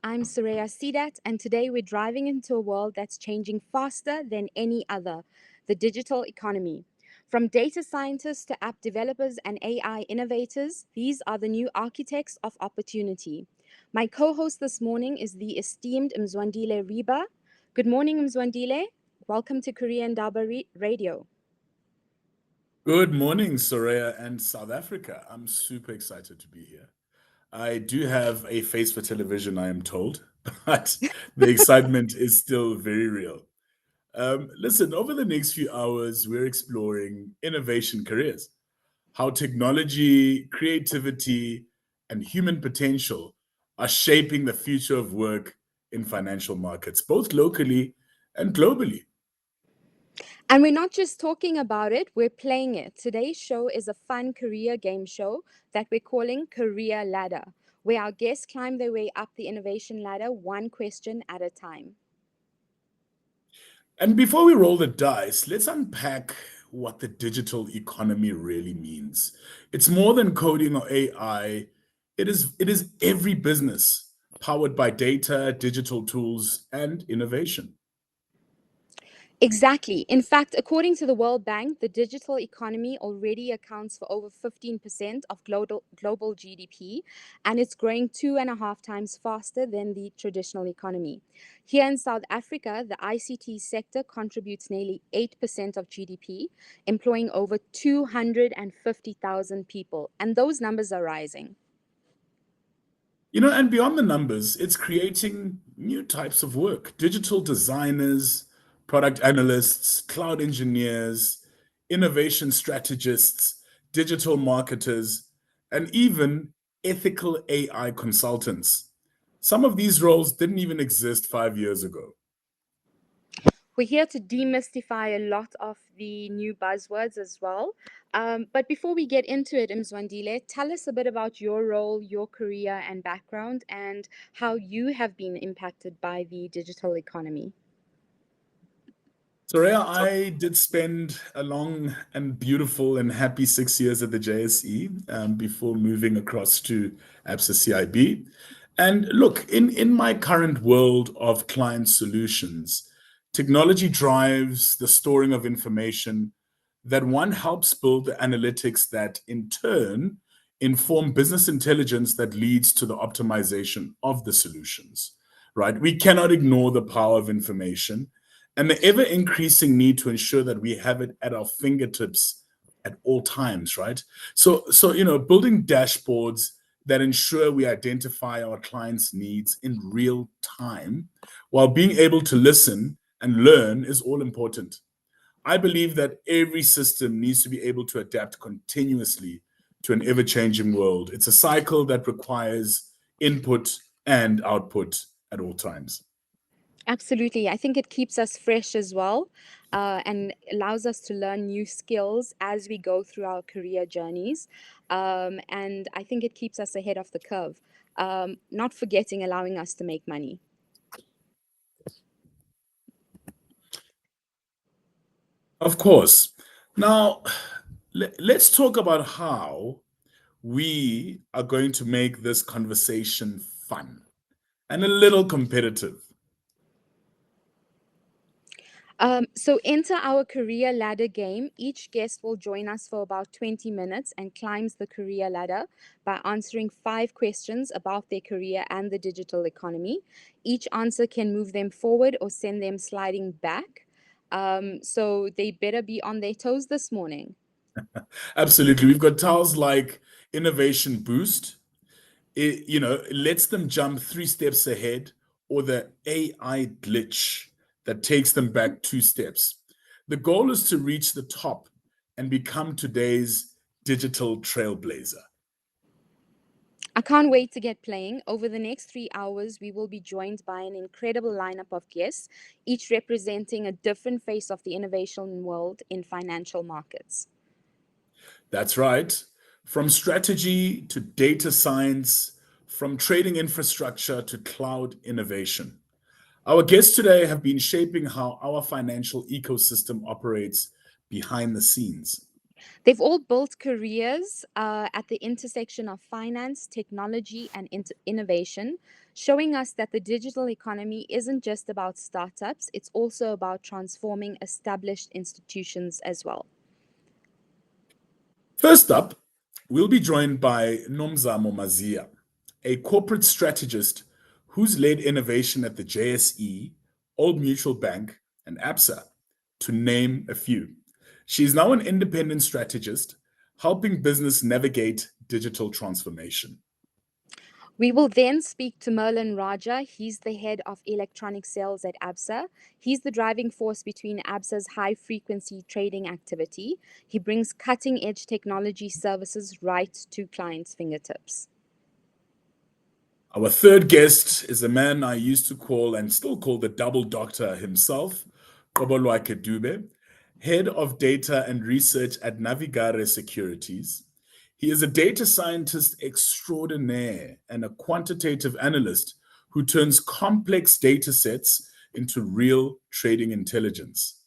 I'm Soraya Seedat, and today we're driving into a world that's changing faster than any other, the digital economy. From data scientists to app developers and AI innovators, these are the new architects of opportunity. My co host this morning is the esteemed Mzwandile Riba. Good morning, Mzwandile. Welcome to Korea Indaba Radio. Good morning, Soraya and South Africa. I'm super excited to be here. I do have a face for television, I am told, but the excitement is still very real. Listen, over the next few hours, we're exploring innovation careers, how technology, creativity, and human potential are shaping the future of work in financial markets, both locally and globally. And we're not just talking about it, we're playing it. Today's show is a fun career game show that we're calling Career Ladder, where our guests climb their way up the innovation ladder one question at a time. And before we roll the dice, let's unpack what the digital economy really means. It's more than coding or AI. It is every business powered by data, digital tools, and innovation. Exactly. In fact, according to the World Bank, the digital economy already accounts for over 15% of global GDP, and it's growing 2.5 times faster than the traditional economy. Here in South Africa, the ICT sector contributes nearly 8% of GDP, employing over 250,000 people, and those numbers are rising. And beyond the numbers, it's creating new types of work: digital designers, product analysts, cloud engineers, innovation strategists, digital marketers, and even ethical AI consultants. Some of these roles didn't even exist 5 years ago. We're here to demystify a lot of the new buzzwords as well. But before we get into it, Mzwandile, tell us a bit about your role, your career, and background, and how you have been impacted by the digital economy. Soraya, I did spend a long and beautiful and happy 6 years at the JSE before moving across to ABSA CIB. And look, in my current world of client solutions, technology drives the storing of information that one helps build the analytics that in turn inform business intelligence that leads to the optimization of the solutions, right? We cannot ignore the power of information and the ever increasing need to ensure that we have it at our fingertips at all times, right? So building dashboards that ensure we identify our clients' needs in real time while being able to listen and learn is all important. I believe that every system needs to be able to adapt continuously to an ever-changing world. It's a cycle that requires input and output at all times. Absolutely. I think it keeps us fresh as well, and allows us to learn new skills as we go through our career journeys. And I think it keeps us ahead of the curve, not forgetting allowing us to make money. Of course. Now, let's talk about how we are going to make this conversation fun and a little competitive. So enter our career ladder game. Each guest will join us for about 20 minutes and climbs the career ladder by answering 5 questions about their career and the digital economy. Each answer can move them forward or send them sliding back. So they better be on their toes this morning. Absolutely. We've got tiles like Innovation Boost. It lets them jump 3 steps ahead, or the AI glitch that takes them back 2 steps. The goal is to reach the top and become today's digital trailblazer. I can't wait to get playing. Over the next 3 hours, we will be joined by an incredible lineup of guests, each representing a different face of the innovation world in financial markets. That's right. From strategy to data science, from trading infrastructure to cloud innovation. Our guests today have been shaping how our financial ecosystem operates behind the scenes. They've all built careers at the intersection of finance, technology, and innovation, showing us that the digital economy isn't just about startups, it's also about transforming established institutions as well. First up, we'll be joined by Nomzamo Maziya, a corporate strategist who's led innovation at the JSE, Old Mutual Bank, and ABSA, to name a few. She's now an independent strategist, helping business navigate digital transformation. We will then speak to Merlin Raja. He's the head of electronic sales at ABSA. He's the driving force between ABSA's high frequency trading activity. He brings cutting edge technology services right to clients' fingertips. Our third guest is a man I used to call and still call the double doctor himself, Qobolwake Dube, head of data and research at Navigare Securities. He is a data scientist extraordinaire and a quantitative analyst who turns complex data sets into real trading intelligence.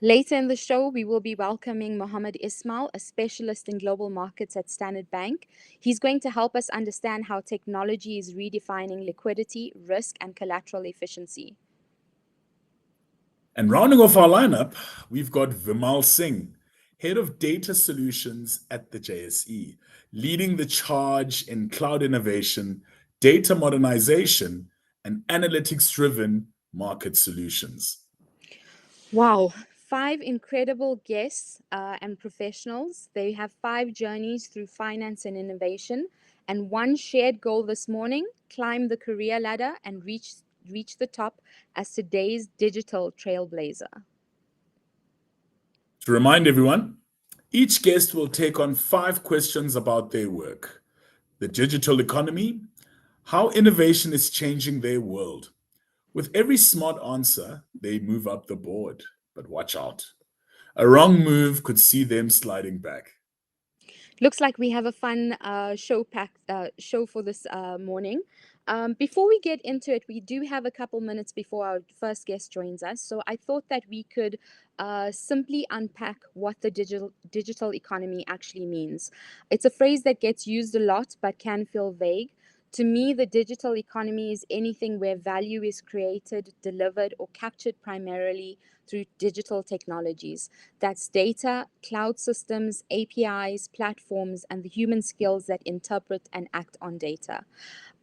Later in the show, we will be welcoming Mohammed Ismail, a specialist in global markets at Standard Bank. He's going to help us understand how technology is redefining liquidity, risk, and collateral efficiency. And rounding off our lineup, we've got Vimal Singh, head of data solutions at the JSE, leading the charge in cloud innovation, data modernization, and analytics driven market solutions. Wow, five incredible guests and professionals. They have five journeys through finance and innovation, and one shared goal this morning: climb the career ladder and reach the top as today's digital trailblazer. To remind everyone, each guest will take on 5 questions about their work, the digital economy, how innovation is changing their world. With every smart answer, they move up the board. But watch out. A wrong move could see them sliding back. Looks like we have a fun show for this morning. Before we get into it, we do have a couple minutes before our first guest joins us. So I thought that we could simply unpack what the digital economy actually means. It's a phrase that gets used a lot but can feel vague. To me, the digital economy is anything where value is created, delivered, or captured primarily through digital technologies. That's data, cloud systems, APIs, platforms, and the human skills that interpret and act on data.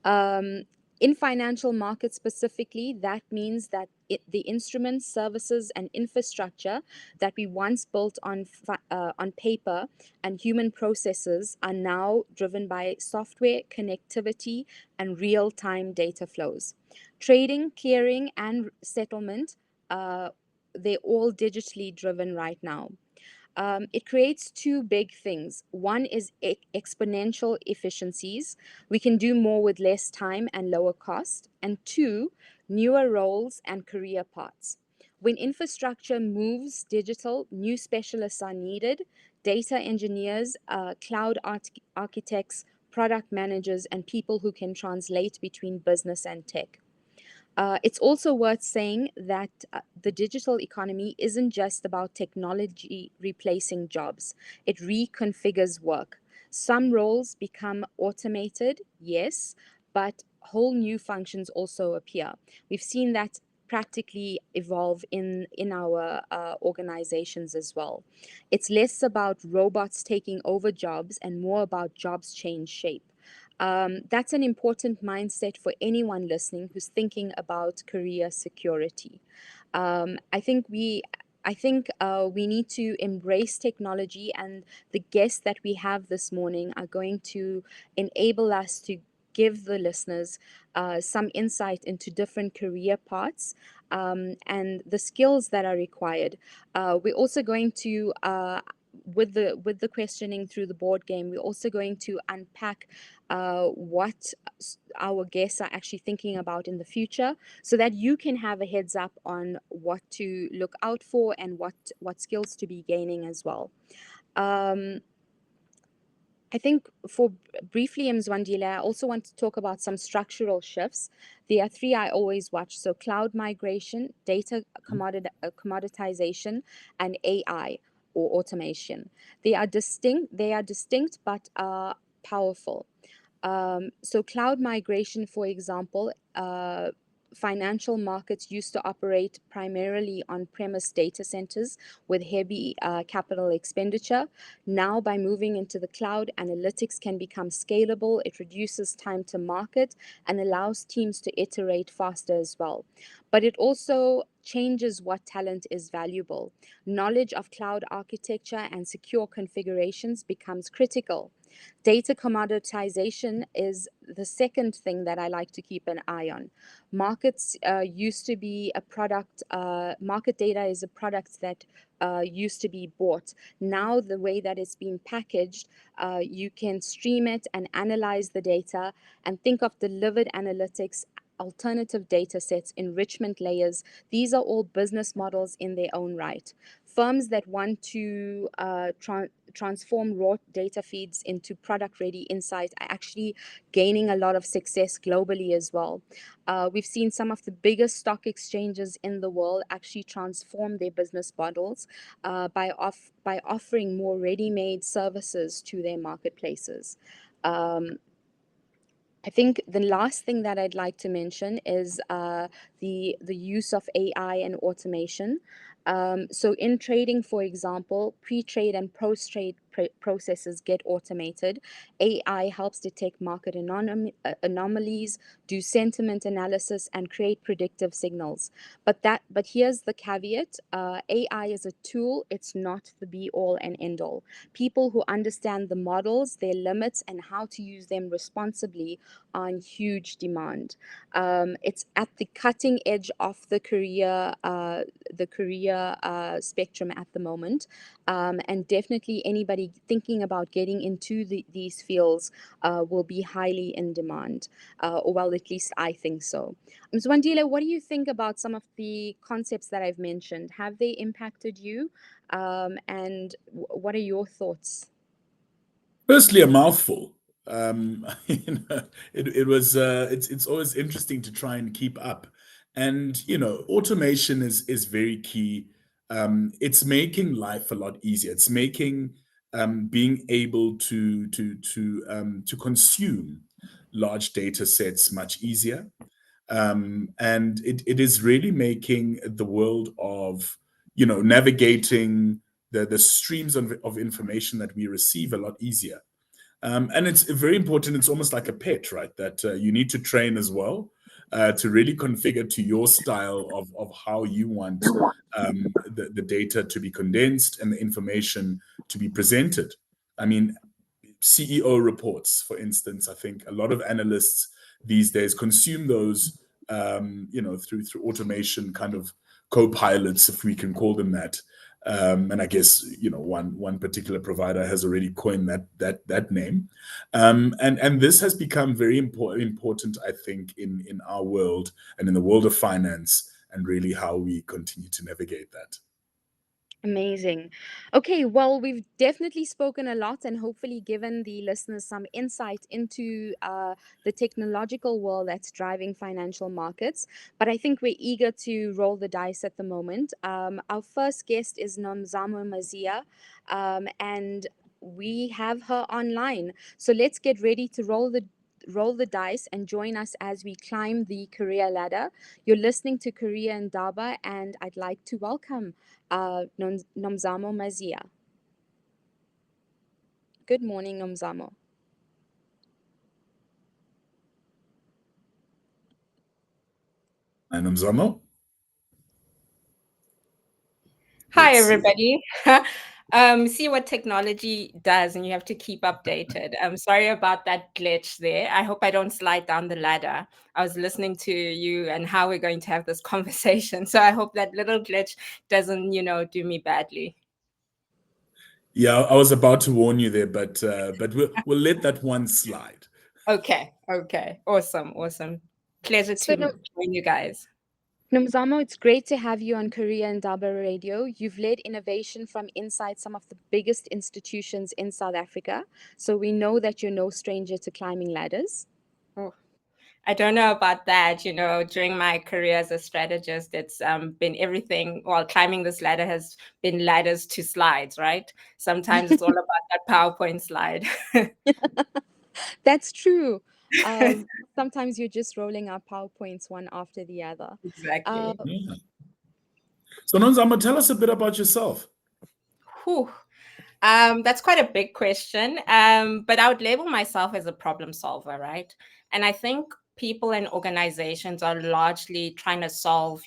Um, in financial markets specifically, that means that the instruments, services, and infrastructure that we once built on paper and human processes are now driven by software, connectivity, and real time data flows. Trading, clearing, and settlement, they're all digitally driven right now. It creates two big things. One is exponential efficiencies. We can do more with less time and lower cost. And two, newer roles and career paths. When infrastructure moves digital, new specialists are needed: data engineers, cloud architects, product managers, and people who can translate between business and tech. It's also worth saying that the digital economy isn't just about technology replacing jobs, it reconfigures work. Some roles become automated, yes, but whole new functions also appear. We've seen that practically evolve in our organizations as well. It's less about robots taking over jobs and more about jobs change shape. That's an important mindset for anyone listening who's thinking about career security. I think we need to embrace technology, and the guests that we have this morning are going to enable us to give the listeners some insight into different career paths and the skills that are required. We're also going to with the questioning through the board game, we're also going to unpack what our guests are actually thinking about in the future, so that you can have a heads up on what to look out for and what skills to be gaining as well. Um, I think for briefly, Mzwandile, I also want to talk about some structural shifts. There are three I always watch. So cloud migration, data commoditization, and AI. or automation. They are distinct but powerful. So cloud migration, for example, financial markets used to operate primarily on premise data centers with heavy capital expenditure. Now, by moving into the cloud, analytics can become scalable, it reduces time to market, and allows teams to iterate faster as well. But it also changes what talent is valuable. Knowledge of cloud architecture and secure configurations becomes critical. Data commoditization is the second thing that I like to keep an eye on. Markets used to be a product, market data is a product that used to be bought. Now, the way that it's being packaged, you can stream it and analyze the data and think of delivered analytics, alternative data sets, enrichment layers. These are all business models in their own right. Firms that want to transform raw data feeds into product ready insight are actually gaining a lot of success globally as well. We've seen some of the biggest stock exchanges in the world actually transform their business models by offering more ready made services to their marketplaces. Um, I think the last thing that I'd like to mention is the use of AI and automation. So in trading, for example, pre-trade and post-trade processes get automated. AI helps detect market anomalies, do sentiment analysis, and create predictive signals. But here's the caveat: AI is a tool; it's not the be-all and end-all. People who understand the models, their limits, and how to use them responsibly are in huge demand. It's at the cutting edge of the career spectrum at the moment, and definitely anybody thinking about getting into these fields will be highly in demand, or well, at least I think so. Mzwandile, what do you think about some of the concepts that I've mentioned? Have they impacted you? And what are your thoughts? Firstly, a mouthful. It was it's always interesting to try and keep up, and automation is very key. It's making life a lot easier. It's making being able to consume large data sets much easier, and it is really making the world of navigating the streams of information that we receive a lot easier. And it's very important. It's almost like a pet, right? That you need to train as well to really configure to your style of how you want the data to be condensed and the information to be presented. I mean, CEO reports, for instance, I think a lot of analysts these days consume those, through automation kind of co-pilots, if we can call them that. And I guess one particular provider has already coined that name, and this has become very important, I think, in our world and in the world of finance, and really how we continue to navigate that. Amazing. Okay, well, we've definitely spoken a lot and hopefully given the listeners some insight into the technological world that's driving financial markets. But I think we're eager to roll the dice at the moment. Our first guest is Nomzamo Maziya, and we have her online. So let's get ready to roll the dice and join us as we climb the career ladder. You're listening to Career Indaba, and I'd like to welcome Nomzamo Maziya. Good morning, Nomzamo. And Nomzamo, Hi, let's see. everybody. See what technology does, and you have to keep updated. I'm sorry about that glitch there. I hope I don't slide down the ladder. I was listening to you and how we're going to have this conversation. So I hope that little glitch doesn't, do me badly. Yeah, I was about to warn you there, but we'll let that one slide. Okay. Okay. Awesome. Awesome. Pleasure So, to join you guys. Nomzamo, it's great to have you on Korea and Daba Radio. You've led innovation from inside some of the biggest institutions in South Africa. So we know that you're no stranger to climbing ladders. Oh, I don't know about that. During my career as a strategist, it's been everything. Well, climbing this ladder has been ladders to slides, right? Sometimes it's all about that PowerPoint slide. That's true. Um, Sometimes you're just rolling out PowerPoints one after the other. Uh, Exactly. Yeah. So Nomzamo, tell us a bit about yourself. Whew. That's quite a big question. But I would label myself as a problem solver, right? And I think people and organizations are largely trying to solve,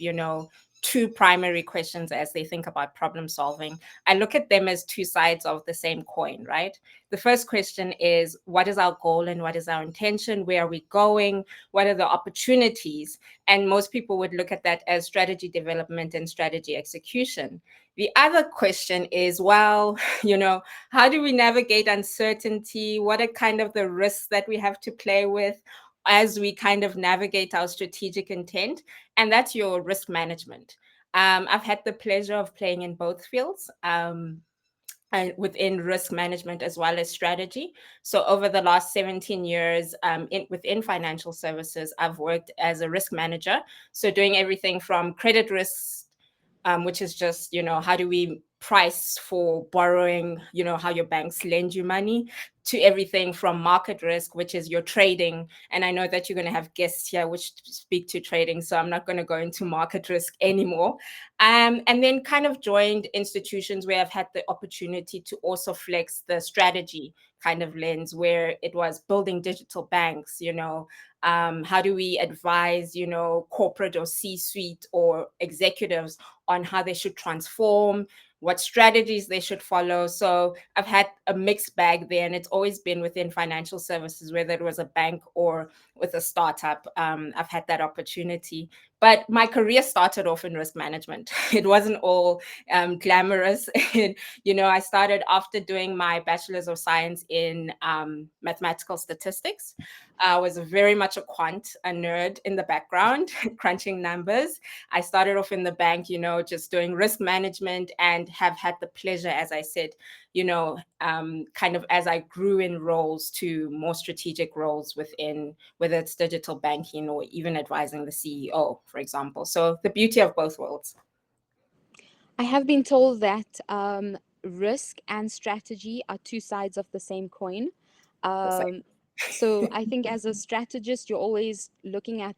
two primary questions as they think about problem solving. I look at them as two sides of the same coin, right? The first question is, what is our goal and what is our intention? Where are we going? What are the opportunities? And most people would look at that as strategy development and strategy execution. The other question is, well, how do we navigate uncertainty? What are kind of the risks that we have to play with as we kind of navigate our strategic intent? And that's your risk management. I've had the pleasure of playing in both fields. And within risk management as well as strategy. So over the last 17 years within financial services, I've worked as a risk manager. So doing everything from credit risks, which is just, how do we price for borrowing, how your banks lend you money, to everything from market risk, which is your trading. And I know that you're going to have guests here which speak to trading, so I'm not going to go into market risk anymore. And then kind of joined institutions where I've had the opportunity to also flex the strategy kind of lens, where it was building digital banks, how do we advise, corporate or C-suite or executives on how they should transform, what strategies they should follow. So I've had a mixed bag there, and it's always been within financial services, whether it was a bank or with a startup. I've had that opportunity. But my career started off in risk management. It wasn't all glamorous. And, I started after doing my bachelor's of science in mathematical statistics. I was very much a quant, a nerd in the background, crunching numbers. I started off in the bank, just doing risk management, and have had the pleasure, as I said, kind of as I grew in roles to more strategic roles within, whether it's digital banking or even advising the CEO, for example. So the beauty of both worlds. I have been told that risk and strategy are two sides of the same coin. The same. Um, so I think as a strategist, you're always looking at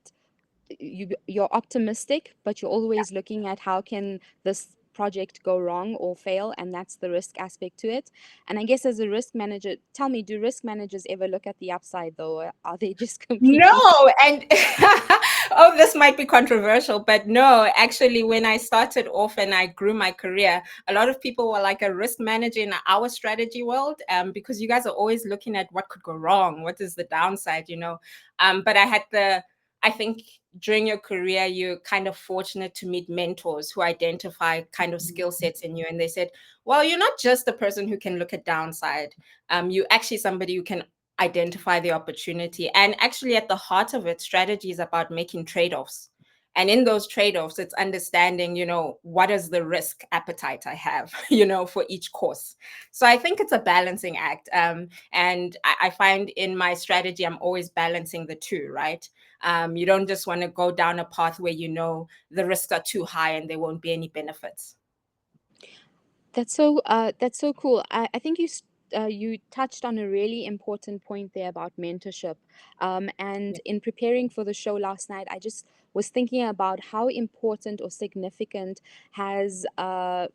you're optimistic, but you're always looking at how can this project go wrong or fail, and that's the risk aspect to it. And I guess as a risk manager, tell me, do risk managers ever look at the upside though, or are they just completely No, and oh, this might be controversial, but no, actually, when I started off and I grew my career, a lot of people were like, a risk manager in our strategy world, because you guys are always looking at what could go wrong, what is the downside, But I think during your career, you're kind of fortunate to meet mentors who identify kind of skill sets in you, and they said, well, you're not just a person who can look at downside. You're actually somebody who can identify the opportunity. And actually, at the heart of it, strategy is about making trade-offs. And in those trade-offs, it's understanding, what is the risk appetite I have, for each course. So I think it's a balancing act. And I find in my strategy, I'm always balancing the two, right? You don't just want to go down a path where the risks are too high and there won't be any benefits. That's so cool. I think you touched on a really important point there about mentorship. And in preparing for the show last night, I just was thinking about how important or significant has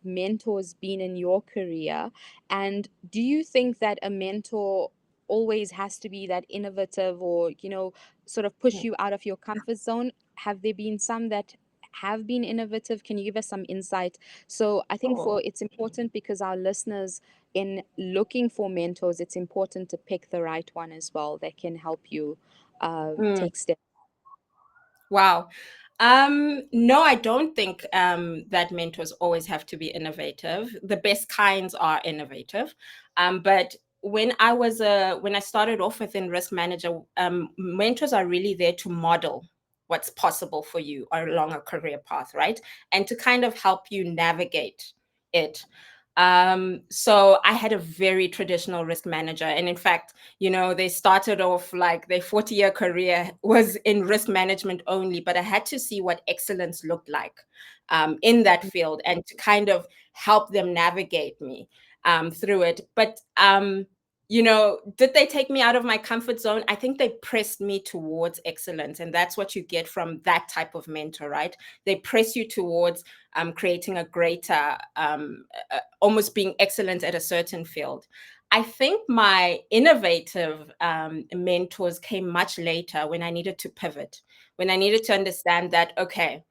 mentors been in your career, and do you think that a mentor always has to be that innovative, or sort of push you out of your comfort zone? Have there been some that have been innovative? Can you give us some insight? So I think Oh. it's important because our listeners, in looking for mentors, it's important to pick the right one as well that can help you take steps. Wow. No, I don't think that mentors always have to be innovative. The best kinds are innovative. But when I started off within risk manager, mentors are really there to model what's possible for you along a career path, right? And to kind of help you navigate it. So I had a very traditional risk manager. And in fact, they started off like their 40-year career was in risk management only, but I had to see what excellence looked like in that field and to kind of help them navigate me through it. But did they take me out of my comfort zone? I think they pressed me towards excellence. And that's what you get from that type of mentor, right? They press you towards creating a greater, almost being excellent at a certain field. I think my innovative mentors came much later when I needed to pivot, when I needed to understand that, okay,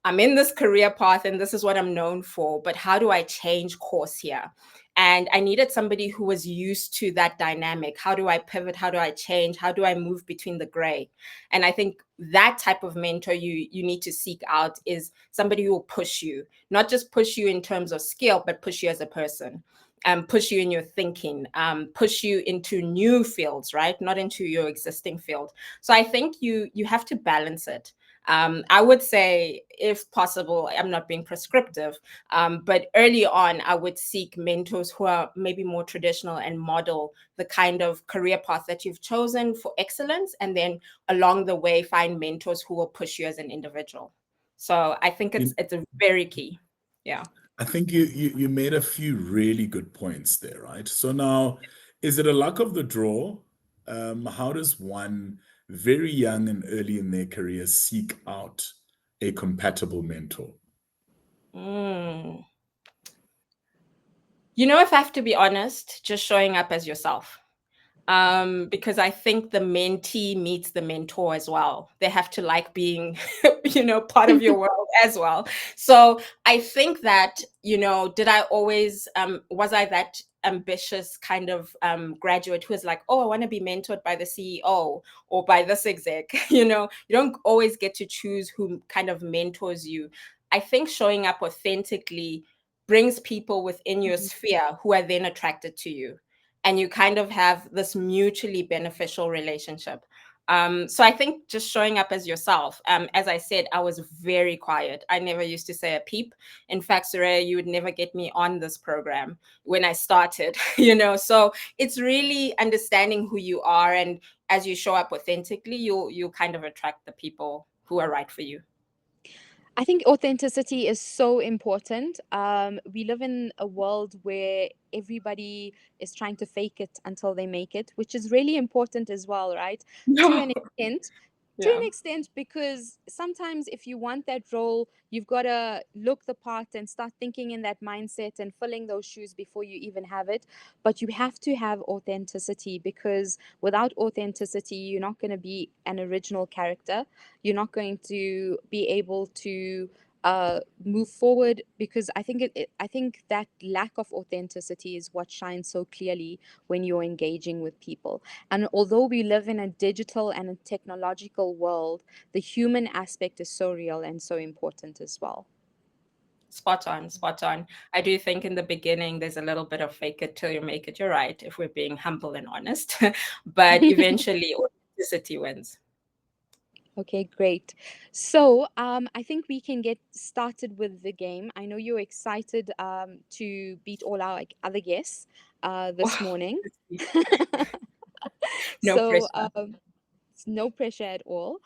I'm in this career path and this is what I'm known for, but how do I change course here? And I needed somebody who was used to that dynamic. How do I pivot? How do I change? How do I move between the gray? And I think that type of mentor you need to seek out is somebody who will push you, not just push you in terms of skill, but push you as a person. Push you in your thinking, push you into new fields, right? Not into your existing field. So I think you have to balance it. I would say, if possible, I'm not being prescriptive, but early on, I would seek mentors who are maybe more traditional and model the kind of career path that you've chosen for excellence. And then along the way, find mentors who will push you as an individual. So I think it's a very key. Yeah. I think you made a few really good points there, right? So now, is it a luck of the draw? How does one very young and early in their career seek out a compatible mentor? Mm. If I have to be honest, just showing up as yourself. Because I think the mentee meets the mentor as well. They have to like being, part of your world as well. So I think that, did I always, was I that ambitious kind of graduate who is like, oh, I want to be mentored by the CEO or by this exec? You don't always get to choose who kind of mentors you. I think showing up authentically brings people within your sphere who are then attracted to you, and you kind of have this mutually beneficial relationship. So I think just showing up as yourself. As I said, I was very quiet. I never used to say a peep. In fact, Soraya, you would never get me on this program when I started, So it's really understanding who you are, and as you show up authentically, you'll kind of attract the people who are right for you. I think authenticity is so important. We live in a world where everybody is trying to fake it until they make it, which is really important as well, right? To an extent. To Yeah. an extent, because sometimes if you want that role, you've got to look the part and start thinking in that mindset and filling those shoes before you even have it. But you have to have authenticity, because without authenticity, you're not going to be an original character. You're not going to be able to move forward, because I think that lack of authenticity is what shines so clearly when you're engaging with people. And although we live in a digital and a technological world, the human aspect is so real and so important as well. Spot on, spot on. I do think in the beginning there's a little bit of fake it till you make it. You're right, if we're being humble and honest. But eventually authenticity wins. Okay, great. So I think we can get started with the game. I know you're excited to beat all our other guests this morning. No So pressure. it's no pressure at all.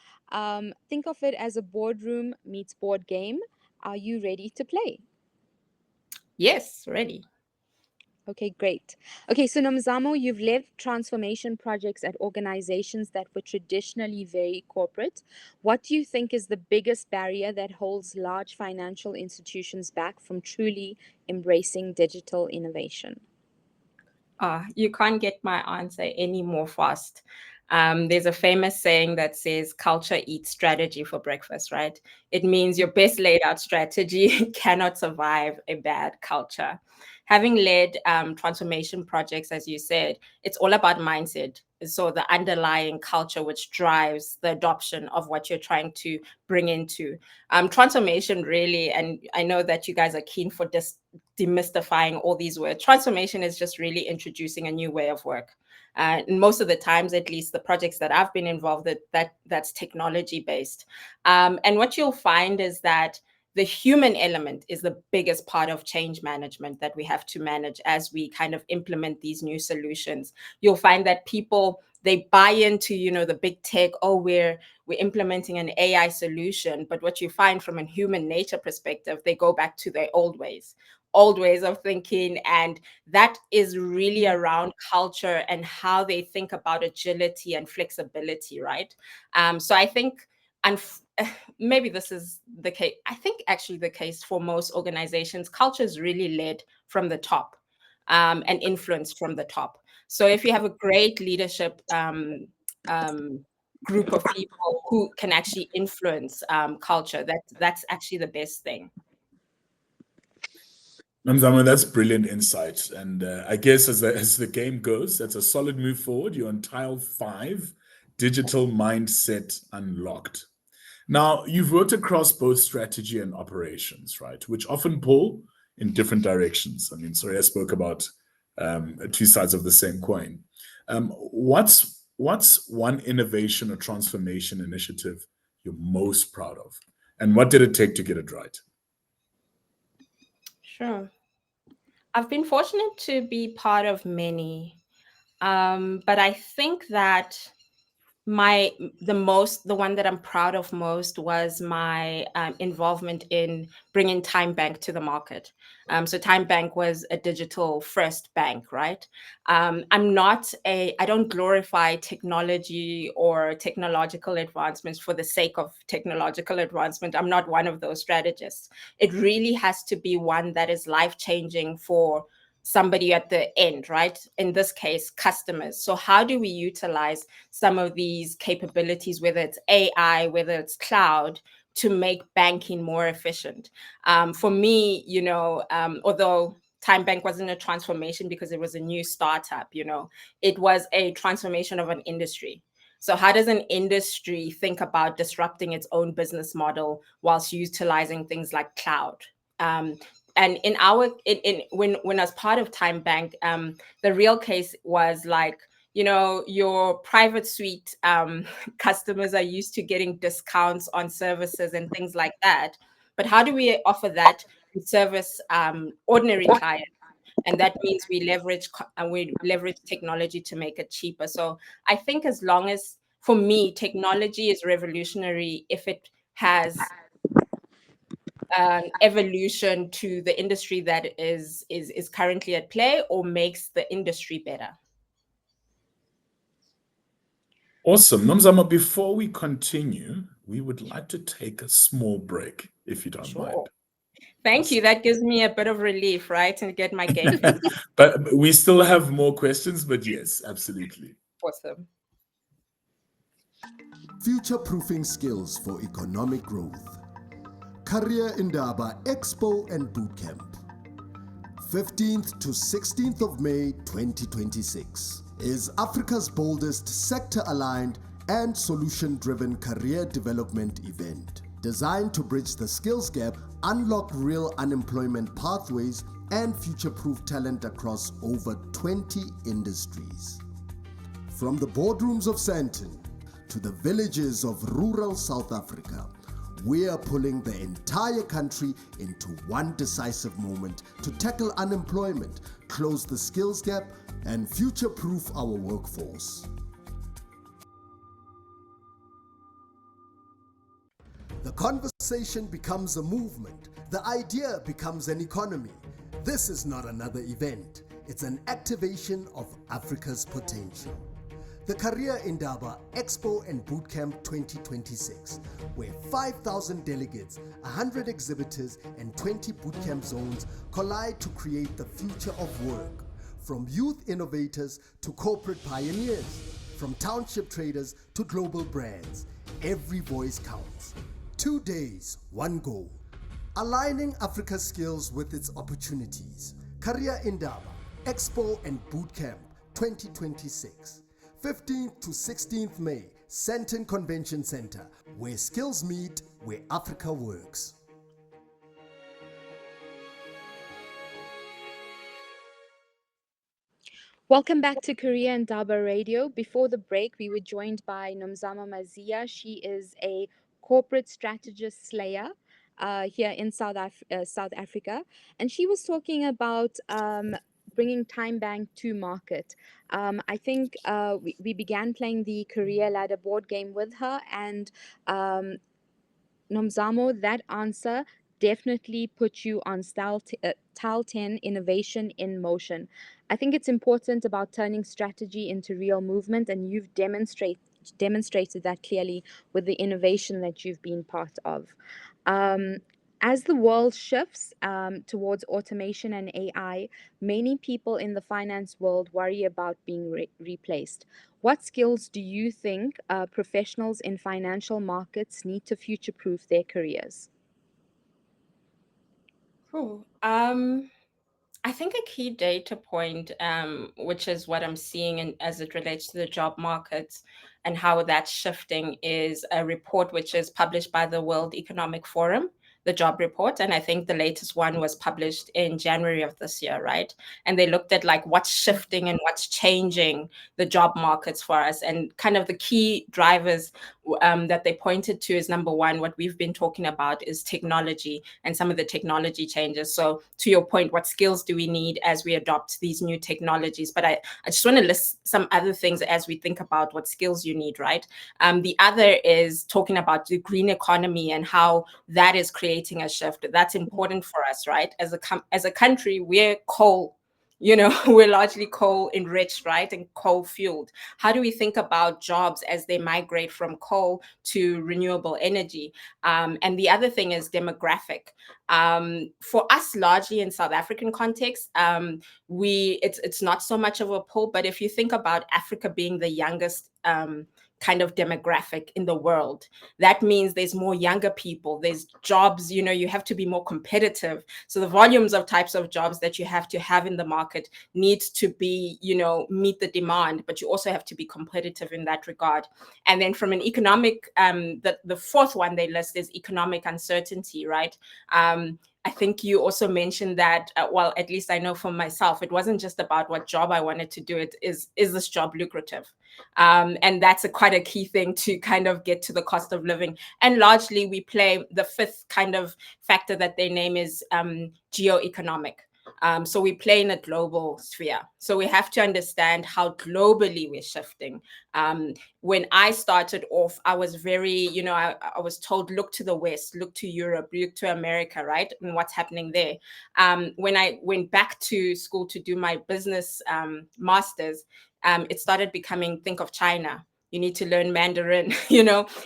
Think of it as a boardroom meets board game. Are you ready to play? Yes, ready. Okay, great. Okay, so Nomzamo, you've led transformation projects at organizations that were traditionally very corporate. What do you think is the biggest barrier that holds large financial institutions back from truly embracing digital innovation? You can't get my answer any more fast. There's a famous saying that says culture eats strategy for breakfast, right? It means your best laid out strategy cannot survive a bad culture. Having led transformation projects, as you said, it's all about mindset. So the underlying culture which drives the adoption of what you're trying to bring into transformation, really. And I know that you guys are keen for demystifying all these words. Transformation is just really introducing a new way of work. And most of the times, at least the projects that I've been involved with, that's technology based. And what you'll find is that the human element is the biggest part of change management that we have to manage as we kind of implement these new solutions. You'll find that people, they buy into, the big tech, oh, we're implementing an AI solution, but what you find from a human nature perspective, they go back to their old ways of thinking. And that is really around culture and how they think about agility and flexibility, right? So I think, and maybe this is the case, I think actually the case for most organizations, culture is really led from the top, and influenced from the top. So if you have a great leadership group of people who can actually influence culture, that's actually the best thing. Nomzamo, that's brilliant insight. And I guess as the game goes, that's a solid move forward. You're on tile 5, digital mindset unlocked. Now, you've worked across both strategy and operations, right? Which often pull in different directions. I mean, Soraya spoke about two sides of the same coin. What's one innovation or transformation initiative you're most proud of? And what did it take to get it right? Sure. I've been fortunate to be part of many, but I think that my the one that I'm proud of most was my involvement in bringing Time Bank to the market. So Time Bank was a digital first bank, right? I don't glorify technology or technological advancements for the sake of technological advancement. I'm not one of those strategists. It really has to be one that is life changing for somebody at the end, right? In this case, customers. So how do we utilize some of these capabilities, whether it's AI, whether it's cloud, to make banking more efficient? For me, although Time Bank wasn't a transformation because it was a new startup, it was a transformation of an industry. So how does an industry think about disrupting its own business model whilst utilizing things like cloud? And in our in when I was part of Time Bank, the real case was like, your private suite customers are used to getting discounts on services and things like that. But how do we offer that to service ordinary clients? And that means we leverage technology to make it cheaper. So I think as long as, for me, technology is revolutionary if it has an evolution to the industry that is currently at play, or makes the industry better. Awesome. Nomzamo, before we continue, we would like to take a small break, if you don't Sure. mind. Thank you. Awesome. That gives me a bit of relief, right? And get my game face. But we still have more questions, but yes, absolutely. Awesome. Future-proofing skills for economic growth. Career Indaba Expo and Bootcamp. 15th to 16th of May 2026 is Africa's boldest sector-aligned and solution-driven career development event designed to bridge the skills gap, unlock real unemployment pathways, and future-proof talent across over 20 industries. From the boardrooms of Sandton to the villages of rural South Africa, we are pulling the entire country into one decisive moment to tackle unemployment, close the skills gap, and future-proof our workforce. The conversation becomes a movement. The idea becomes an economy. This is not another event. It's an activation of Africa's potential. The Career Indaba Expo and Bootcamp 2026, where 5,000 delegates, 100 exhibitors, and 20 bootcamp zones collide to create the future of work. From youth innovators to corporate pioneers, from township traders to global brands, every voice counts. 2 days, one goal. Aligning Africa's skills with its opportunities. Career Indaba Expo and Bootcamp 2026. 15th to 16th May, Sandton Convention Center, where skills meet, where Africa works. Welcome back to Korea and Daba Radio. Before the break, we were joined by Nomzamo Maziya. She is a corporate strategist slayer. here in South Africa, and she was talking about bringing Time Bank to market. I think we began playing the Career Ladder board game with her, and Nomzamo, that answer definitely puts you on tile 10, innovation in motion. I think it's important about turning strategy into real movement, and you've demonstrated that clearly with the innovation that you've been part of. Um, as the world shifts towards automation and AI, many people in the finance world worry about being replaced. What skills do you think professionals in financial markets need to future proof their careers? Cool. I think a key data point, which is what I'm seeing as it relates to the job markets and how that's shifting, is a report which is published by the World Economic Forum, the job report. And I think the latest one was published in January of this year, right? And they looked at like what's shifting and what's changing the job markets for us. And kind of the key drivers that they pointed to is, number one, what we've been talking about is technology and some of the technology changes. So to your point, what skills do we need as we adopt these new technologies? But I just want to list some other things as we think about what skills you need, right? The other is talking about the green economy and how that is creating a shift. That's important for us, right? As a country, we're coal, we're largely coal enriched, right? And coal fueled. How do we think about jobs as they migrate from coal to renewable energy? And the other thing is demographic. For us, largely in South African context, it's not so much of a pull, but if you think about Africa being the youngest kind of demographic in the world, that means there's more younger people, there's jobs, you have to be more competitive. So the volumes of types of jobs that you have to have in the market needs to be, meet the demand, but you also have to be competitive in that regard. And then from an economic, the fourth one they list is economic uncertainty, right? I think you also mentioned that, well, at least I know for myself, it wasn't just about what job I wanted to do. It is this job lucrative? And that's quite a key thing to kind of get to the cost of living. And largely we play the fifth kind of factor that they name is geo-economic. So we play in a global sphere. So we have to understand how globally we're shifting. When I started off, I was very, I was told, look to the West, look to Europe, look to America, right? And what's happening there. When I went back to school to do my business master's, it started becoming, think of China. You need to learn Mandarin,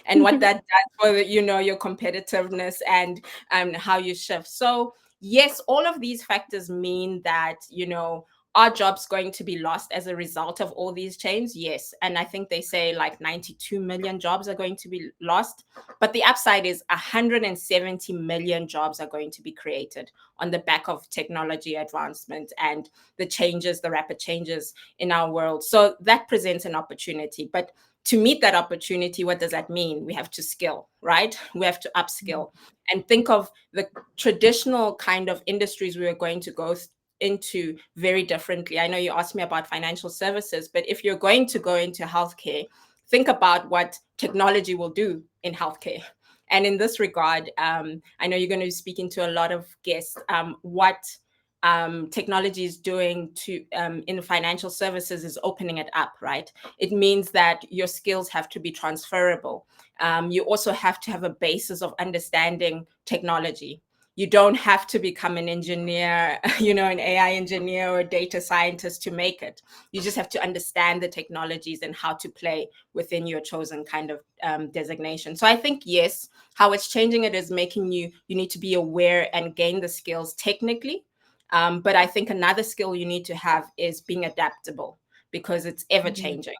and what that does for, your competitiveness and how you shift. So yes, all of these factors mean that, are jobs going to be lost as a result of all these changes? Yes. And I think they say like 92 million jobs are going to be lost. But the upside is 170 million jobs are going to be created on the back of technology advancement and the rapid changes in our world. So that presents an opportunity. But to meet that opportunity, what does that mean? We have to skill, right? We have to upskill and think of the traditional kind of industries we are going to go into very differently. I know you asked me about financial services, but if you're going to go into healthcare, think about what technology will do in healthcare. And in this regard, I know you're going to be speaking to a lot of guests, what technology is doing to in financial services is opening it up, right? It means that your skills have to be transferable. You also have to have a basis of understanding technology. You don't have to become an engineer, an AI engineer or a data scientist to make it. You just have to understand the technologies and how to play within your chosen kind of designation. So I think, yes, how it's changing it is making you need to be aware and gain the skills technically. But I think another skill you need to have is being adaptable because it's ever changing.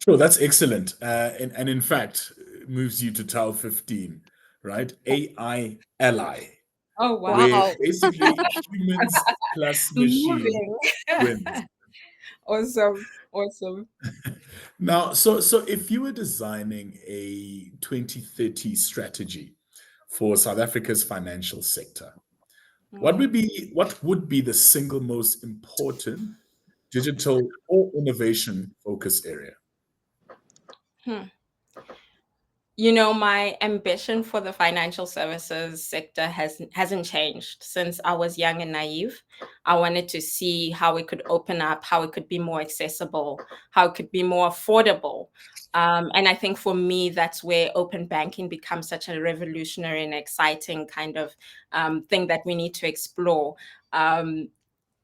Sure, that's excellent. And in fact, moves you to tile 15, right? AI ally, Oh, wow. where Wow. basically humans plus machine Moving. wins. Awesome. Awesome. Now, so if you were designing a 2030 strategy for South Africa's financial sector, what would be the single most important digital or innovation focus area? My ambition for the financial services sector hasn't changed since I was young and naive. I wanted to see how it could open up, how it could be more accessible, how it could be more affordable. And I think for me, that's where open banking becomes such a revolutionary and exciting kind of thing that we need to explore. Um,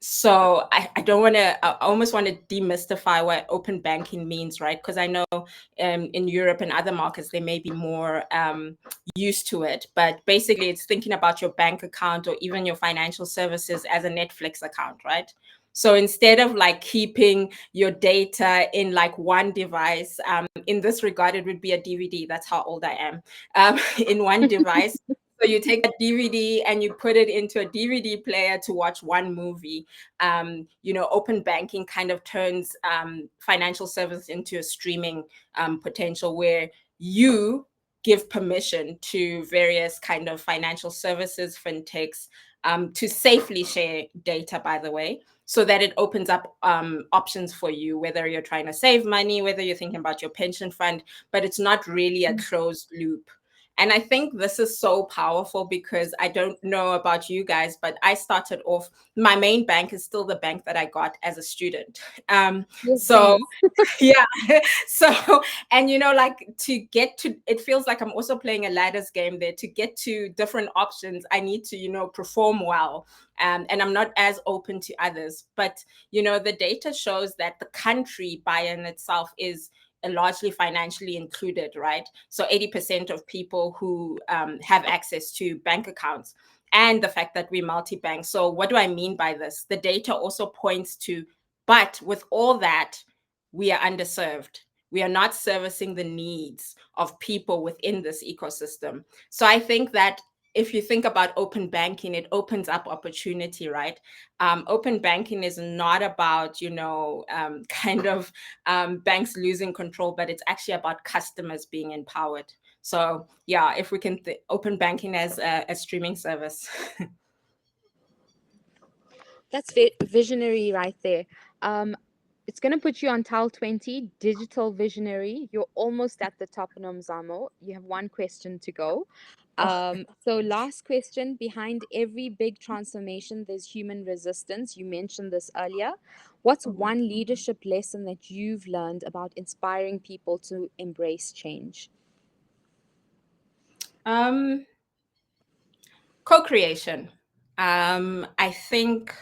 so I don't want to, I almost want to demystify what open banking means, right? Because I know in Europe and other markets, they may be more used to it. But basically, it's thinking about your bank account or even your financial services as a Netflix account, right? So instead of like keeping your data in like one device, in this regard, it would be a DVD. That's how old I am. In one device. So you take a DVD and you put it into a DVD player to watch one movie. Open banking kind of turns financial service into a streaming potential where you give permission to various kind of financial services, fintechs, to safely share data, by the way, so that it opens up options for you, whether you're trying to save money, whether you're thinking about your pension fund, but it's not really a closed loop. And I think this is so powerful because I don't know about you guys, but I started off, my main bank is still the bank that I got as a student. Yes, So same. yeah. So, and like to get to, it feels like I'm also playing a ladders game there. To get to different options, I need to, perform well. And I'm not as open to others. But, the data shows that the country by in itself is largely financially included, right? So 80% of people who have access to bank accounts, and the fact that we multi-bank. So what do I mean by this? The data also points to, but with all that, we are underserved. We are not servicing the needs of people within this ecosystem. So I think that if you think about open banking, it opens up opportunity, right? Open banking is not about, kind of banks losing control, but it's actually about customers being empowered. So yeah, if we can open banking as a streaming service. That's visionary right there. Um, it's going to put you on tile 20, digital visionary. You're almost at the top, Nomzamo. You have one question to go. So, last question, behind every big transformation, there's human resistance. You mentioned this earlier. What's one leadership lesson that you've learned about inspiring people to embrace change? um, Co-creation. I think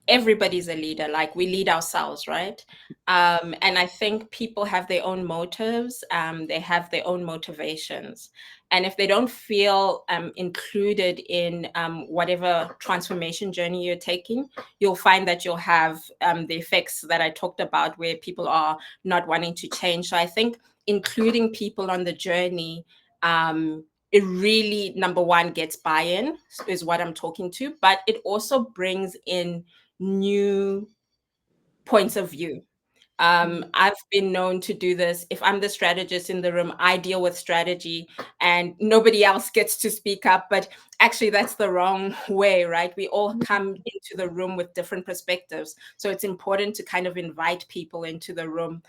everybody's a leader, like we lead ourselves, right? And I think people have their own motives, they have their own motivations, and if they don't feel included in whatever transformation journey you're taking, you'll find that you'll have the effects that I talked about, where people are not wanting to change. So I think including people on the journey, it really, number one, gets buy-in, is what I'm talking to, but it also brings in new points of view. I've been known to do this. If I'm the strategist in the room, I deal with strategy and nobody else gets to speak up. But actually, that's the wrong way, right? We all come into the room with different perspectives. So it's important to kind of invite people into the room,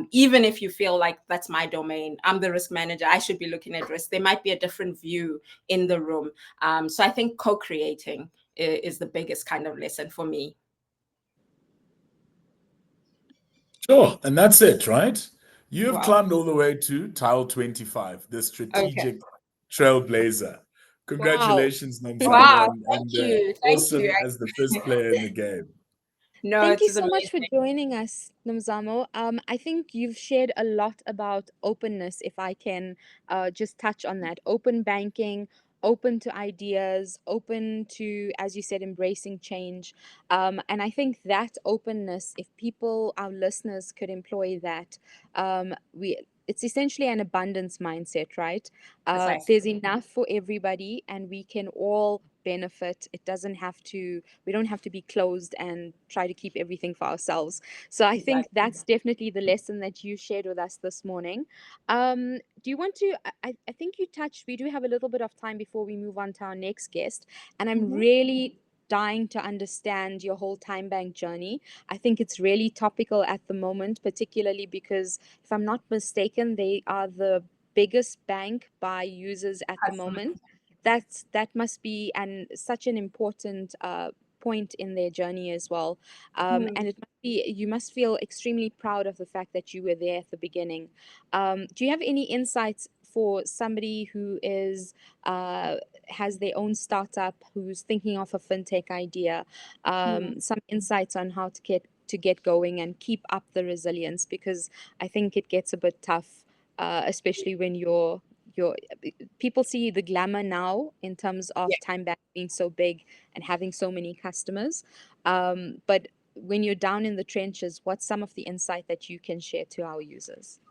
even if you feel like that's my domain. I'm the risk manager. I should be looking at risk. There might be a different view in the room. So I think co-creating is the biggest kind of lesson for me. Sure, and that's it, right? You have Wow. climbed all the way to tile 25, the Okay. strategic trailblazer. Wow. Congratulations, Wow. Nomzamo, Thank and you. Thank awesome you. as the first player in the game. No, Thank it you was so much for amazing. joining us, Nomzamo. I think you've shared a lot about openness, if I can just touch on that. Open banking, open to ideas, open to, as you said, embracing change. And I think that openness, if people, our listeners, could employ that, it's essentially an abundance mindset, right? Precisely. There's enough for everybody, and we can all benefit. It doesn't have to, we don't have to be closed and try to keep everything for ourselves. So I think Exactly. that's definitely the lesson that you shared with us this morning. Do you want to? I think you touched, we do have a little bit of time before we move on to our next guest. And I'm Mhm. really dying to understand your whole time bank journey. I think it's really topical at the moment, particularly because, if I'm not mistaken, they are the biggest bank by users at the moment. That must be such an important point in their journey as well. And it must be, you must feel extremely proud of the fact that you were there at the beginning. Do you have any insights for somebody who is has their own startup, who's thinking of a fintech idea? Some insights on how to get going and keep up the resilience, because I think it gets a bit tough, especially when you're people see the glamour now in terms of Time Bank being so big and having so many customers. But when you're down in the trenches, what's some of the insight that you can share to our users?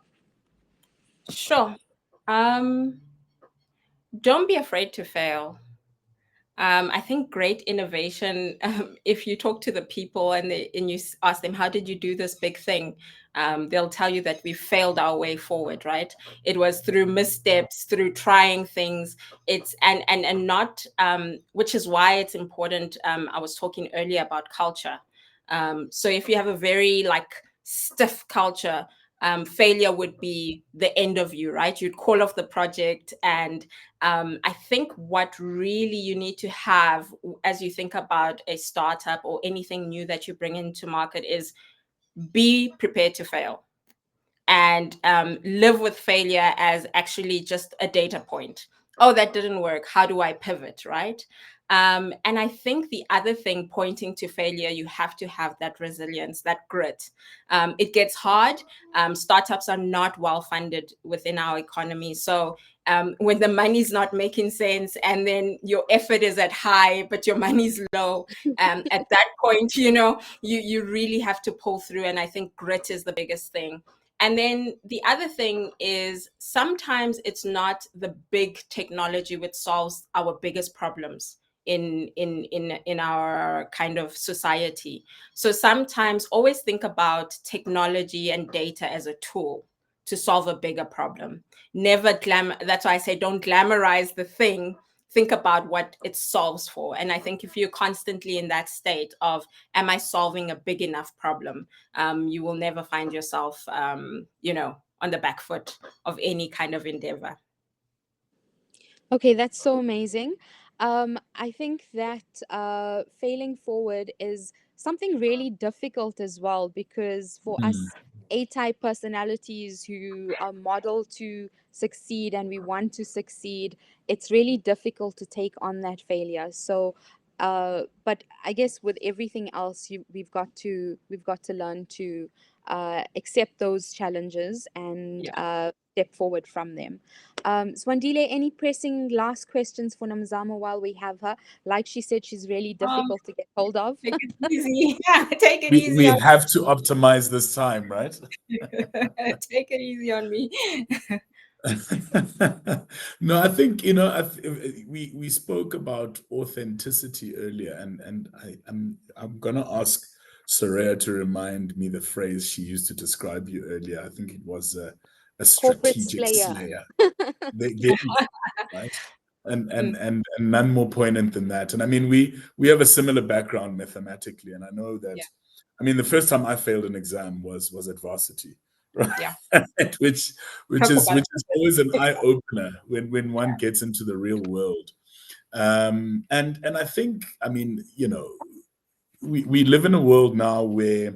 Sure. Don't be afraid to fail. I think great innovation, if you talk to the people and you ask them, how did you do this big thing? They'll tell you that we failed our way forward, right? It was through missteps, through trying things. It's and not, which is why it's important. I was talking earlier about culture. So if you have a very like stiff culture, failure would be the end of you, right? You'd call off the project. And I think what really you need to have as you think about a startup or anything new that you bring into market is be prepared to fail, and live with failure as actually just a data point. Oh, that didn't work. How do I pivot, right? And I think the other thing, pointing to failure, you have to have that resilience, that grit. It gets hard. Startups are not well funded within our economy. So when the money's not making sense and then your effort is at high, but your money's low, at that point, you really have to pull through. And I think grit is the biggest thing. And then the other thing is sometimes it's not the big technology which solves our biggest problems in our kind of society. So sometimes always think about technology and data as a tool to solve a bigger problem. That's why I say don't glamorize the thing. Think about what it solves for. And I think if you're constantly in that state of, am I solving a big enough problem? You will never find yourself, on the back foot of any kind of endeavor. Okay, that's so amazing. I think that failing forward is something really difficult as well, because for us A-type personalities who are modeled to succeed and we want to succeed, it's really difficult to take on that failure. So, but I guess with everything else, we've got to learn to accept those challenges and step forward from them. Mzwandile, any pressing last questions for Nomzamo while we have her? Like she said, she's really difficult to get hold of. Take it easy. Take it We, easy we on have to optimize this time, right? take it easy on me. No, I think we spoke about authenticity earlier, and I'm gonna ask Soraya to remind me the phrase she used to describe you earlier. I think it was a Corporate strategic slayer. slayer. There you go, right? And none more poignant than that. And I mean, we have a similar background mathematically, and I know that. I mean, the first time I failed an exam was at varsity, right? Yeah. which is always an eye opener when one gets into the real world. And I think, I mean, we live in a world now where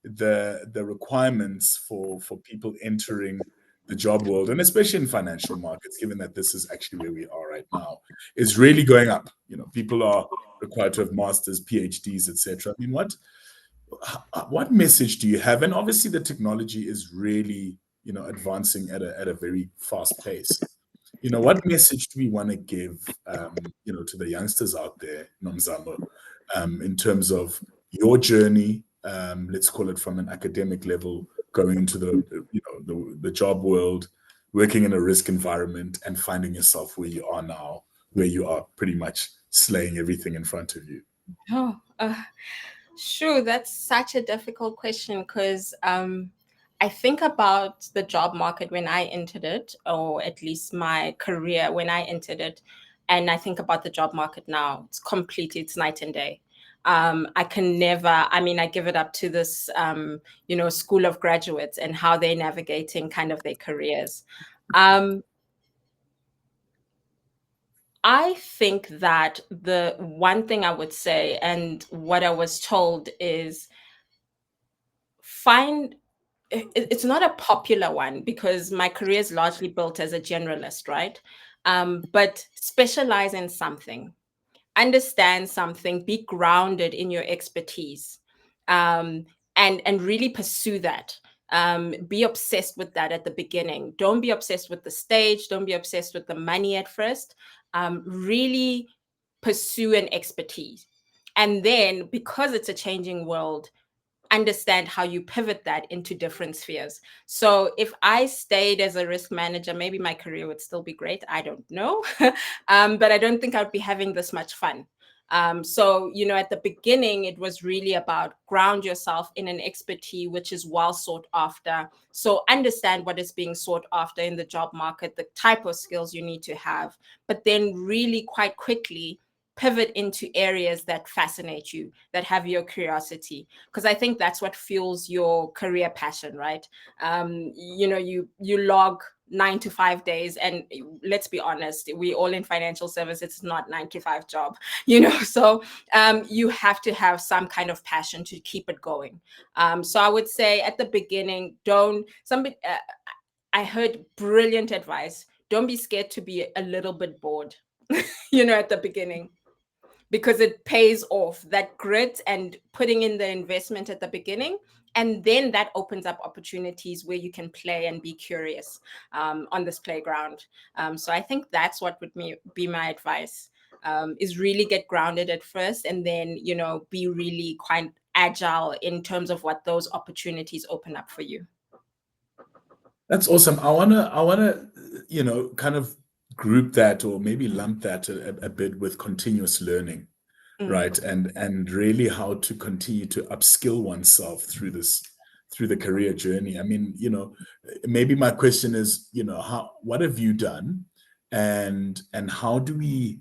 the requirements for people entering the job world, and especially in financial markets, given that this is actually where we are right now, is really going up. People are required to have masters, PhDs, etc. I mean, what message do you have? And obviously, the technology is really advancing at a very fast pace. What message do we want to give to the youngsters out there, Nomzamo, in terms of your journey? Let's call it from an academic level, going into the job world, working in a risk environment, and finding yourself where you are now, where you are pretty much slaying everything in front of you. Oh, sure. That's such a difficult question because I think about the job market when I entered it, or at least my career when I entered it, and I think about the job market now. It's night and day. I can never, I mean, I give it up to this, school of graduates and how they're navigating kind of their careers. I think that the one thing I would say, and what I was told, is find it's not a popular one because my career is largely built as a generalist, right? But specialize in something, understand something, be grounded in your expertise, um, and really pursue that. Be obsessed with that at the beginning. Don't be obsessed with the stage. Don't be obsessed with the money at first. Really pursue an expertise, and then, because it's a changing world, understand how you pivot that into different spheres. So if I stayed as a risk manager, maybe my career would still be great. I don't know. But I don't think I'd be having this much fun. So, at the beginning, it was really about ground yourself in an expertise which is well sought after. So understand what is being sought after in the job market, the type of skills you need to have, but then really quite quickly pivot into areas that fascinate you, that have your curiosity, because I think that's what fuels your career passion, right? You log 9 to 5 days, and let's be honest, we all in financial service, it's not 9 to 5 job, so you have to have some kind of passion to keep it going. So I would say at the beginning, I heard brilliant advice. Don't be scared to be a little bit bored, at the beginning, because it pays off, that grit and putting in the investment at the beginning. And then that opens up opportunities where you can play and be curious on this playground. So I think that's what would be my advice, is really get grounded at first, and then, be really quite agile in terms of what those opportunities open up for you. That's awesome. I wanna, kind of group that or maybe lump that a bit with continuous learning, right? And really how to continue to upskill oneself through the career journey. I mean, maybe my question is, what have you done, and how do we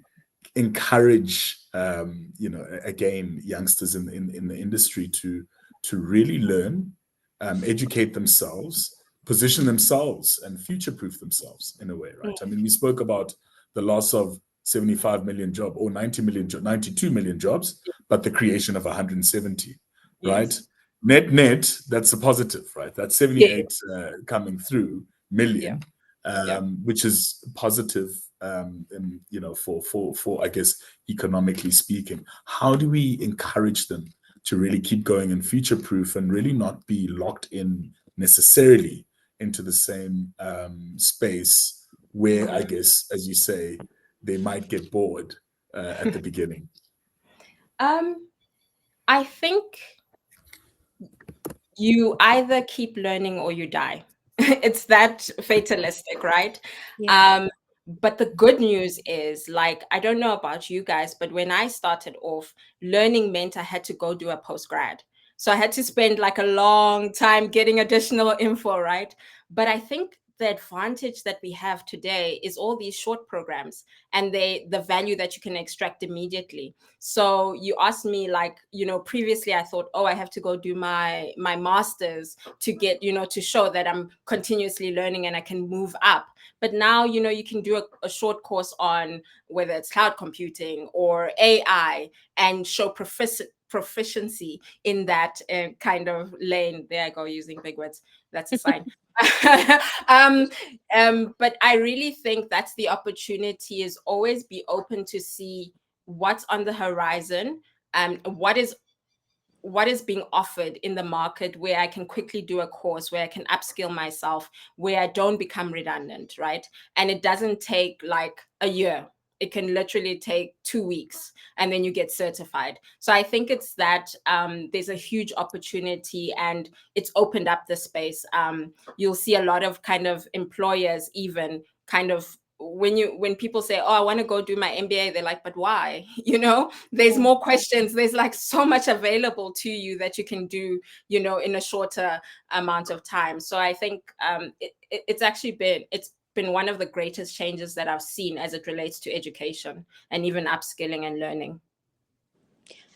encourage, again, youngsters in the industry to really learn, educate themselves, position themselves, and future-proof themselves in a way, right? I mean, we spoke about the loss of 75 million job or 90 million, 92 million jobs, but the creation of 170, right? Yes. Net, that's a positive, right? That's Yeah. 78 coming through million, Yeah. which is positive, for I guess, economically speaking. How do we encourage them to really keep going and future proof and really not be locked in necessarily into the same space where, I guess, as you say, they might get bored at the beginning? I think you either keep learning or you die. It's that fatalistic, right? Yeah. But the good news is, like, I don't know about you guys, but when I started off, learning meant I had to go do a postgrad. So I had to spend like a long time getting additional info, right? But I think the advantage that we have today is all these short programs and the value that you can extract immediately. So you asked me, like, previously I thought, oh, I have to go do my master's to get, to show that I'm continuously learning and I can move up. But now, you can do a short course on whether it's cloud computing or AI and show proficiency in that kind of lane. There I go, using big words. That's a sign. But I really think that's the opportunity, is always be open to see what's on the horizon, and what is being offered in the market, where I can quickly do a course, where I can upskill myself, where I don't become redundant, right? And it doesn't take like a year. It can literally take 2 weeks, and then you get certified. So I think it's that there's a huge opportunity, and it's opened up the space. You'll see a lot of kind of employers, even kind of, when people say, oh, I want to go do my MBA, they're like, but why? There's more questions. There's like so much available to you that you can do, in a shorter amount of time. So I think it's actually been one of the greatest changes that I've seen as it relates to education and even upskilling and learning.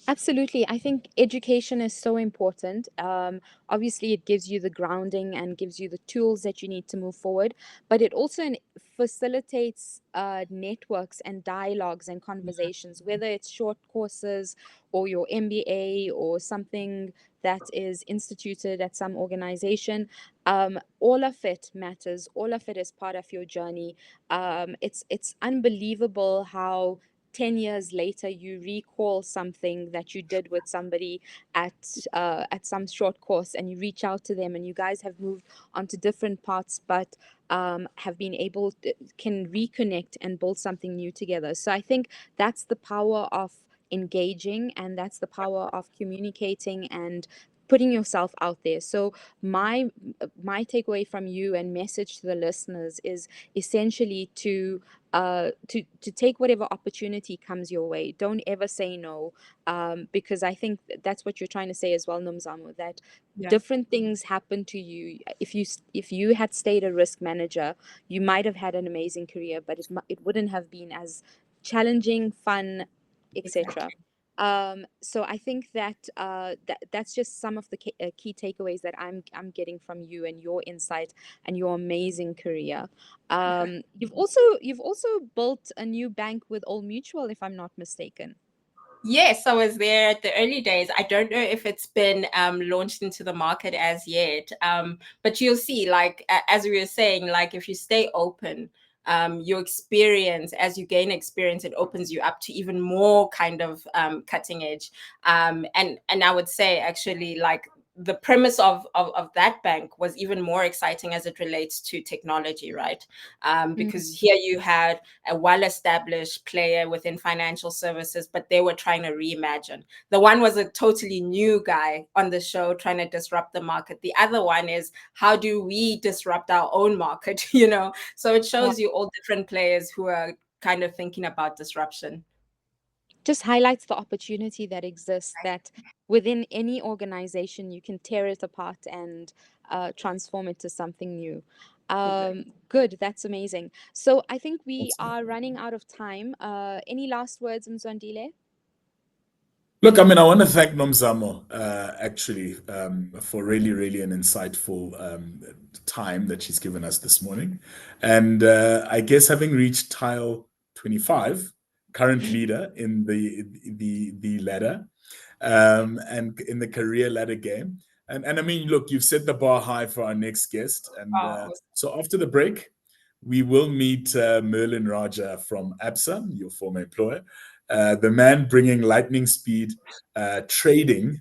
Absolutely. I think education is so important. Obviously, it gives you the grounding and gives you the tools that you need to move forward, but it also facilitates networks and dialogues and conversations, whether it's short courses or your MBA or something that is instituted at some organization. All of it matters. All of it is part of your journey. It's unbelievable how 10 years later you recall something that you did with somebody at some short course, and you reach out to them, and you guys have moved onto different paths, but have been able to can reconnect and build something new together. So I think that's the power of engaging, and that's the power of communicating and putting yourself out there. So my takeaway from you and message to the listeners is essentially to take whatever opportunity comes your way. Don't ever say no, because I think that's what you're trying to say as well, Nomzamo, that Yeah, different things happen to you. If you had stayed a risk manager, you might have had an amazing career, but it wouldn't have been as challenging, fun, etc. exactly. So I think that that's just some of the key takeaways that I'm getting from you and your insight and your amazing career. You've also built a new bank with Old Mutual, if I'm not mistaken. Yes, I was there at the early days. I don't know if it's been launched into the market as yet, but you'll see, like as we were saying, like if you stay open, your experience, as you gain experience, it opens you up to even more kind of cutting edge. And I would say actually, like the premise of that bank was even more exciting as it relates to technology, right? Mm. Because here you had a well-established player within financial services, but they were trying to reimagine. The one was a totally new guy on the show trying to disrupt the market. The other one is, how do we disrupt our own market? So it Yeah. shows you all different players who are kind of thinking about disruption. Just highlights the opportunity that exists, that within any organization you can tear it apart and transform it to something new. Exactly. Good, that's amazing. So I think we Awesome. are running out of time. Any last words, Mzwandile? Look, I mean, I want to thank Nomzamo actually for really, really an insightful time that she's given us this morning. And I guess having reached tile 25, current leader in the ladder, and in the career ladder game. And I mean, look, you've set the bar high for our next guest. And Oh, awesome. so after the break, we will meet Merlin Raja from ABSA, your former employer, the man bringing lightning speed trading